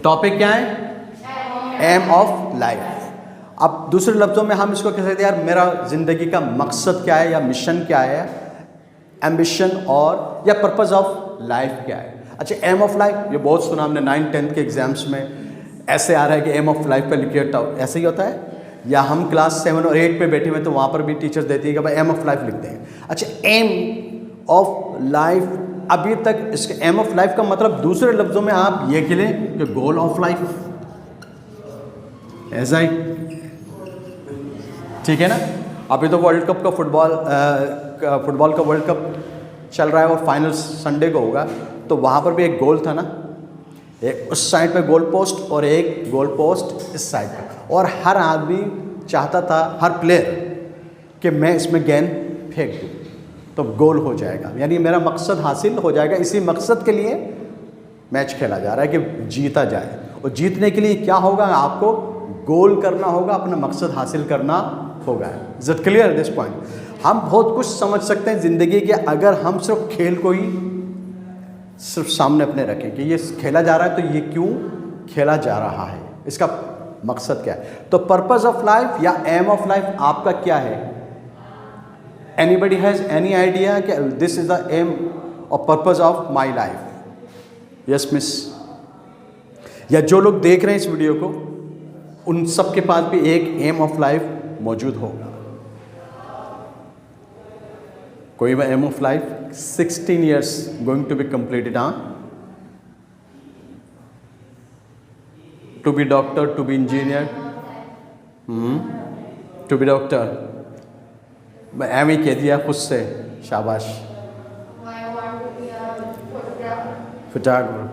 Topic क्या है? Aim of life. अब दूसरे लफ्ज़ों में हम इसको कह सकते हैं, यार मेरा ज़िंदगी का मकसद क्या है या मिशन क्या है, एम्बिशन और या पर्पज़ ऑफ लाइफ क्या है। अच्छा, एम ऑफ लाइफ ये बहुत सुना हमने 9th-10th के एग्जाम्स में ऐसे आ रहा है कि एम ऑफ लाइफ पे लिखिए, ऐसे ही होता है। या हम क्लास 7 और 8 पे बैठे हुए तो वहाँ पर भी टीचर्स देती है कि भाई एम ऑफ लाइफ लिखते हैं। अच्छा, एम ऑफ लाइफ, अभी तक इसके एम ऑफ लाइफ का मतलब दूसरे लफ्ज़ों में आप ये कह लें कि गोल ऑफ लाइफ, ऐसा ही, ठीक है ना। अभी तो वर्ल्ड कप का फुटबॉल का वर्ल्ड कप चल रहा है और फाइनल संडे को होगा, तो वहाँ पर भी एक गोल था ना, एक उस साइड पे गोल पोस्ट और एक गोल पोस्ट इस साइड पे, और हर आदमी चाहता था, हर प्लेयर, कि मैं इसमें गेंद फेंक दूँ तो गोल हो जाएगा, यानी मेरा मकसद हासिल हो जाएगा। इसी मकसद के लिए मैच खेला जा रहा है कि जीता जाए, और जीतने के लिए क्या होगा, आपको गोल करना होगा, अपना मकसद हासिल करना होगा। Is it clear this point? हम बहुत कुछ समझ सकते हैं ज़िंदगी के, अगर हम सिर्फ खेल को ही सिर्फ सामने अपने रखें कि ये खेला जा रहा है तो ये क्यों खेला जा रहा है, इसका मकसद क्या है। तो पर्पस ऑफ लाइफ या एम ऑफ लाइफ आपका क्या है? एनीबडी हैज़ एनी आइडिया कि दिस इज द एम और purpose of my life? Yes miss. या जो लोग देख रहे हैं इस वीडियो को, उन सब के पास भी एक एम ऑफ लाइफ मौजूद होगा। कोई भी aim of life 16 years going to be completed, हाँ, to be doctor, to be engineer, to be doctor. मैं एम ही कह दिया खुद से, शाबाश। Photographer,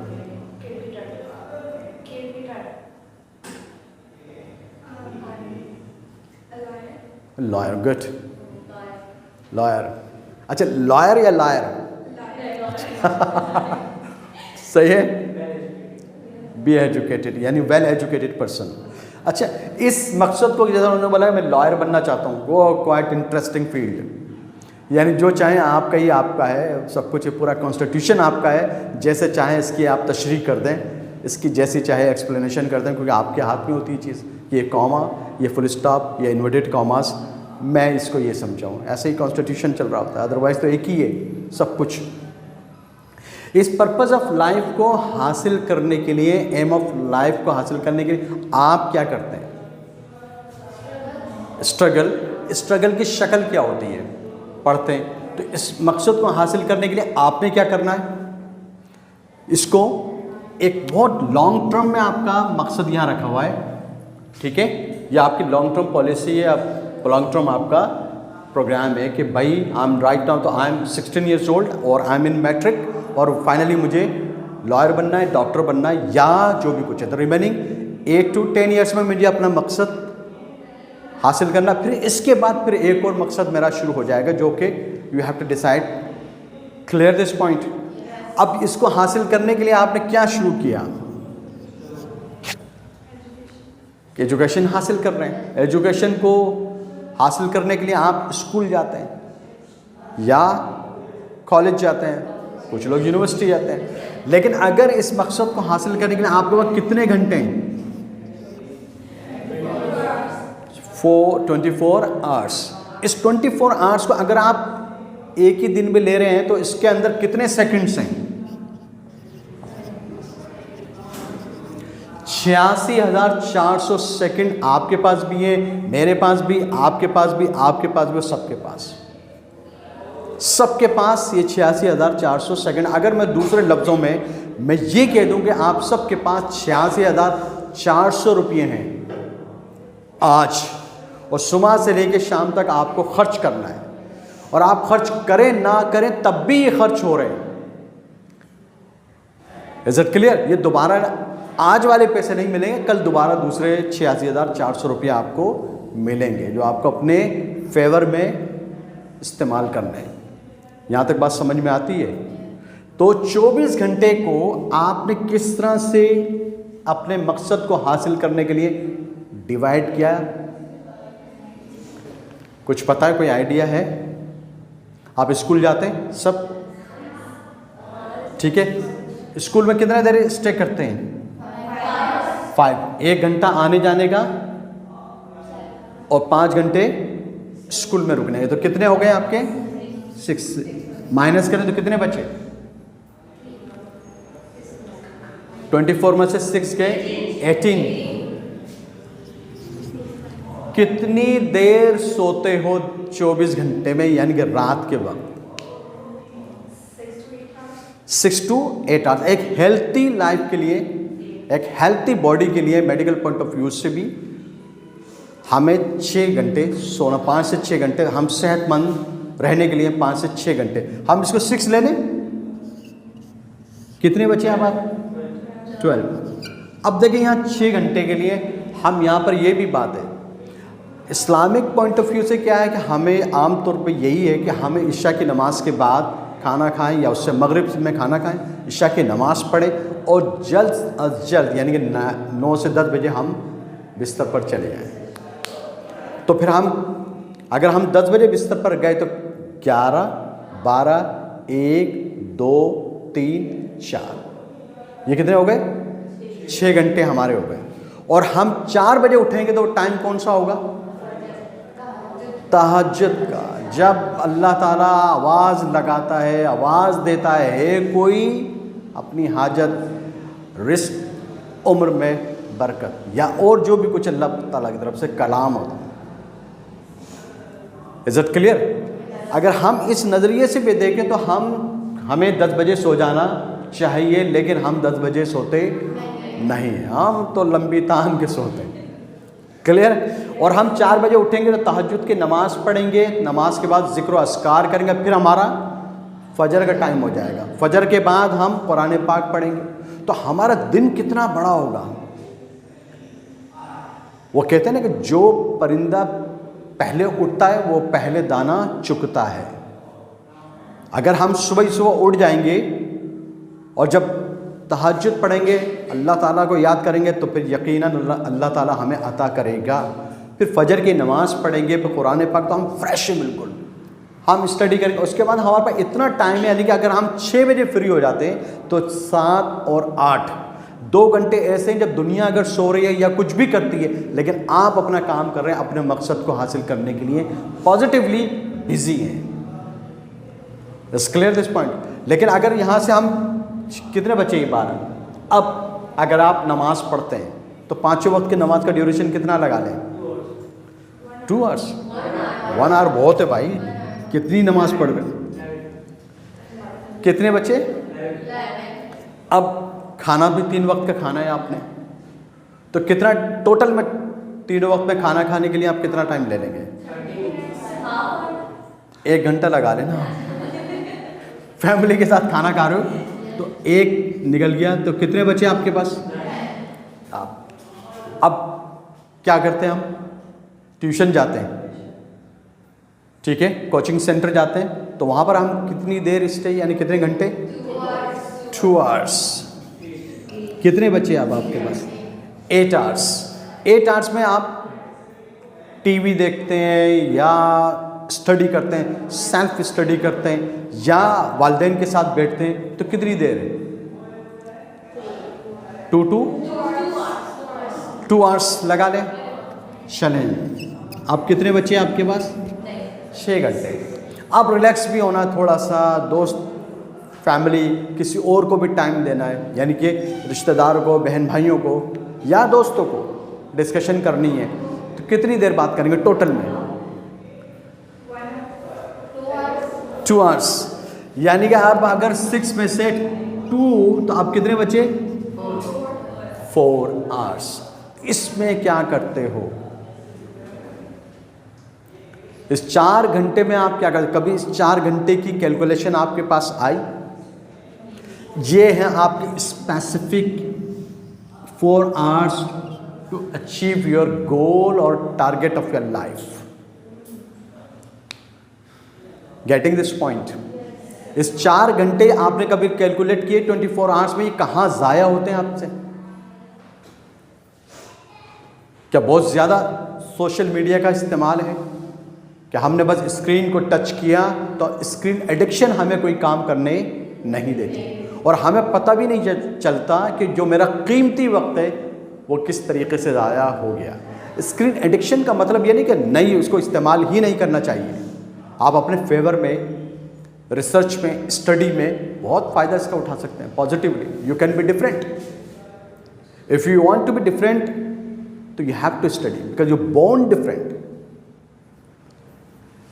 lawyer, good, lawyer. अच्छा, लॉयर या लायर? सही है, बी एजुकेटेड, यानी वेल एजुकेटेड पर्सन। अच्छा, इस मकसद को जैसा उन्होंने बोला मैं लॉयर बनना चाहता हूँ, वो क्वाइट इंटरेस्टिंग फील्ड, यानी जो चाहे आपका ही आपका है, सब कुछ, पूरा कॉन्स्टिट्यूशन आपका है, जैसे चाहे इसकी आप तशरीह कर दें, इसकी जैसी चाहे एक्सप्लेनेशन कर दें, क्योंकि आपके हाथ में होती है चीज़, ये कॉमा, ये फुल स्टॉप, ये इन्वर्टेड कॉमास, मैं इसको ये समझाऊँ, ऐसे ही कॉन्स्टिट्यूशन चल रहा होता है, अदरवाइज़ तो एक ही है सब कुछ। इस पर्पस ऑफ लाइफ को हासिल करने के लिए, एम ऑफ लाइफ को हासिल करने के लिए आप क्या करते हैं? स्ट्रगल की शक्ल क्या होती है? पढ़ते हैं। तो इस मकसद को हासिल करने के लिए आपने क्या करना है? इसको एक बहुत लॉन्ग टर्म में आपका मकसद यहाँ रखा हुआ है, ठीक है, यह आपकी लॉन्ग टर्म पॉलिसी है, लॉन्ग टर्म आपका प्रोग्राम है कि भाई आई एम राइट नाउ, तो आई एम 16 years old और आई एम इन मैट्रिक, और फाइनली मुझे लॉयर बनना है, डॉक्टर बनना है, या जो भी कुछ है, तो रिमेनिंग 8 to 10 years में मुझे अपना मकसद हासिल करना। फिर इसके बाद फिर एक और मकसद मेरा शुरू हो जाएगा, जो कि you have to decide, clear this point. अब इसको हासिल करने के लिए आपने क्या शुरू किया? एजुकेशन हासिल कर रहे हैं। एजुकेशन को हासिल करने के लिए आप स्कूल जाते हैं या कॉलेज जाते हैं, कुछ लोग यूनिवर्सिटी जाते हैं, लेकिन अगर इस मकसद को हासिल करने के लिए आपके पास कितने घंटे हैं? 24 hours। इस 24 hours को अगर आप एक ही दिन में ले रहे हैं तो इसके अंदर कितने सेकंड्स हैं? 86,400 सेकंड आपके पास भी है, मेरे पास भी, आपके पास भी, आपके पास भी, सबके पास, सबके पास ये 86,400 सेकंड। अगर मैं दूसरे लफ्ज़ों में मैं ये कह दूं कि आप सबके पास 86,400 रुपये हैं आज, और सुबह से लेकर शाम तक आपको खर्च करना है, और आप खर्च करें ना करें तब भी ये खर्च हो रहे हैं। Is it clear? ये दोबारा आज वाले पैसे नहीं मिलेंगे, कल दोबारा दूसरे 86,400 रुपये आपको मिलेंगे, जो आपको अपने फेवर में इस्तेमाल करना है। यहाँ तक बात समझ में आती है? तो 24 घंटे को आपने किस तरह से अपने मकसद को हासिल करने के लिए डिवाइड किया? कुछ पता है? कोई आइडिया है? आप स्कूल जाते हैं सब, ठीक है, स्कूल में कितना देर स्टे करते हैं? 5, 1 घंटा आने जाने का और 5 घंटे स्कूल में रुकने हैं। तो कितने हो गए आपके? 6 माइनस करें तो कितने बचे? 24 में से 6 गए 18। कितनी देर सोते हो 24 घंटे में, यानी कि रात के वक्त? 6 to 8 आवर्स। एक हेल्थी लाइफ के लिए, एक हेल्थी बॉडी के लिए मेडिकल पॉइंट ऑफ व्यू से भी हमें 6 घंटे सोना, 5 से 6 घंटे। हम सेहतमंद रहने के लिए 5 से 6 घंटे, हम इसको 6 ले लें। कितने बचे अब आप? 12। अब देखिए यहाँ 6 घंटे के लिए हम यहाँ पर ये भी बात है, इस्लामिक पॉइंट ऑफ व्यू से क्या है कि हमें आम तौर पे यही है कि हमें इशा की नमाज के बाद खाना खाएं या उससे मगरिब में खाना खाएं, इशा की नमाज पढ़ें और जल्द अज जल्द यानी कि 9 से 10 बजे हम बिस्तर पर चले जाएं। तो फिर अगर हम 10 बजे बिस्तर पर गए तो 11, 12, 1, 2, 3, 4, ये कितने हो गए? 6 घंटे हमारे हो गए। और हम 4 बजे उठेंगे तो टाइम कौन सा होगा? तहज्जुद का, जब अल्लाह ताला आवाज़ लगाता है, आवाज़ देता है कोई अपनी हाजत, रिस्क, उम्र में बरकत या और जो भी कुछ अल्लाह ताला की तरफ से कलाम होता है। Is it clear? अगर हम इस नज़रिए से भी देखें तो हमें 10 बजे सो जाना चाहिए, लेकिन हम 10 बजे सोते नहीं, हम तो लंबी तान के सोते हैं। क्लियर? और हम 4 बजे उठेंगे तो तहज्जुद की नमाज़ पढ़ेंगे, नमाज के बाद ज़िक्र अस्कार करेंगे, फिर हमारा फजर का टाइम हो जाएगा, फजर के बाद हम कुरान पाक पढ़ेंगे, तो हमारा दिन कितना बड़ा होगा। वो कहते हैं ना कि जो परिंदा पहले उठता है वो पहले दाना चुगता है। अगर हम सुबह ही सुबह उठ जाएंगे और जब तहज्जुद पढ़ेंगे, अल्लाह ताला को याद करेंगे, तो फिर यकीनन अल्लाह ताला हमें अता करेगा। फिर फजर की नमाज़ पढ़ेंगे, फिर कुरान पाक, तो हम फ्रेश हैं बिल्कुल, हम स्टडी करेंगे। उसके बाद हमारे पास इतना टाइम है, यानी कि अगर हम 6 बजे फ्री हो जाते हैं तो 7 और 8 2 घंटे ऐसे हैं जब दुनिया अगर सो रही है या कुछ भी करती है, लेकिन आप अपना काम कर रहे हैं, अपने मकसद को हासिल करने के लिए पॉजिटिवली बिजी हैं। It's clear this point? लेकिन अगर यहाँ से हम कितने बचे? 12। अब अगर आप नमाज पढ़ते हैं तो 5 वक्त की नमाज का ड्यूरेशन कितना लगा लें? 2 आवर्स। 1 आवर बहुत है भाई, कितनी नमाज पढ़ रहे? कितने बचे? अब खाना भी 3 वक्त का खाना है आपने, तो कितना टोटल में 3 वक्त में खाना खाने के लिए आप कितना टाइम ले लेंगे? 1 घंटा लगा लेना। फैमिली के साथ खाना खा रहे हो तो 1 निकल गया, तो कितने बचे आपके पास? अब क्या करते हैं हम? ट्यूशन जाते हैं, ठीक है, कोचिंग सेंटर जाते हैं, तो वहाँ पर हम कितनी देर स्टे, यानी कितने घंटे? 2 आवर्स। कितने बचे अब आपके पास? 8 आवर्स। 8 आवर्स में आप टीवी देखते हैं या स्टडी करते हैं, सेल्फ स्टडी करते हैं या वालिदैन के साथ बैठते हैं, तो कितनी देर है? 2 आवर्स लगा लें। चलें, अब कितने बचे आपके पास? 6 घंटे। अब रिलैक्स भी होना, थोड़ा सा दोस्त, फैमिली, किसी और को भी टाइम देना है, यानी कि रिश्तेदारों को, बहन भाइयों को या दोस्तों को डिस्कशन करनी है, तो कितनी देर बात करेंगे टोटल में? 2 आवर्स। यानी कि आप अगर 6 में से 2, तो आप कितने बचे? 4 आवर्स। इसमें क्या करते हो? इस 4 घंटे में आप क्या करते? कभी इस 4 घंटे की कैलकुलेशन आपके पास आई? ये है आपके specific 4 hours to achieve your goal और target of your life. Getting this point? इस 4 घंटे आपने कभी कैलकुलेट किए 24 आवर्स में ये कहाँ ज़ाया होते हैं आपसे? क्या बहुत ज़्यादा सोशल मीडिया का इस्तेमाल है? क्या हमने बस स्क्रीन को टच किया तो स्क्रीन एडिक्शन हमें कोई काम करने नहीं देती, और हमें पता भी नहीं चलता कि जो मेरा कीमती वक्त है वो किस तरीके से ज़ाया हो गया। स्क्रीन एडिक्शन का मतलब ये नहीं कि नहीं, उसको इस्तेमाल ही नहीं करना चाहिए। आप अपने फेवर में, रिसर्च में, स्टडी में बहुत फ़ायदा इसका उठा सकते हैं positively. You can be different. If you want to be different तो you have to study because you born different.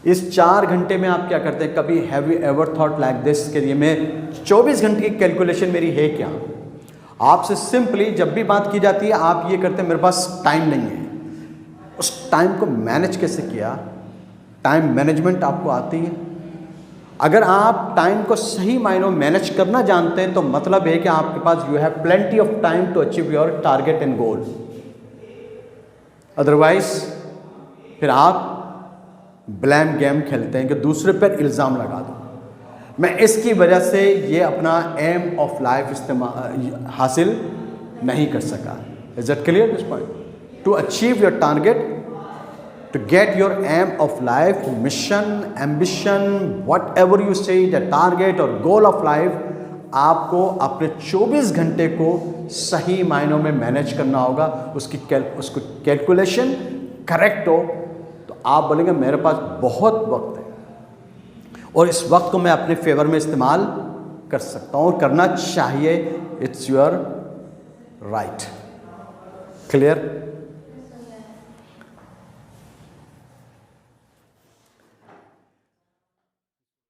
इस 4 घंटे में आप क्या करते हैं? कभी have you ever thought like this के लिए मैं 24 घंटे की कैलकुलेशन मेरी है क्या? आपसे सिंपली जब भी बात की जाती है आप ये करते हैं मेरे पास टाइम नहीं है। उस टाइम को मैनेज कैसे किया? टाइम मैनेजमेंट आपको आती है? अगर आप टाइम को सही मायनों में मैनेज करना जानते हैं तो मतलब है कि आपके पास you have plenty of time to achieve your target and goal. Otherwise फिर आप ब्लेम गेम खेलते हैं कि दूसरे पर इल्ज़ाम लगा दो। मैं इसकी वजह से ये अपना एम ऑफ लाइफ इस्तेमाल हासिल नहीं कर सका। Is it clear this point? To achieve your target, to get your aim of life, mission, ambition, whatever you say, the target or goal of life, आपको अपने 24 घंटे को सही मायनों में मैनेज करना होगा। उसकी कैलकुलेशन करेक्ट हो तो आप बोलेंगे मेरे पास बहुत वक्त है और इस वक्त को मैं अपने फेवर में इस्तेमाल कर सकता हूँ और करना चाहिए। It's your right. क्लियर?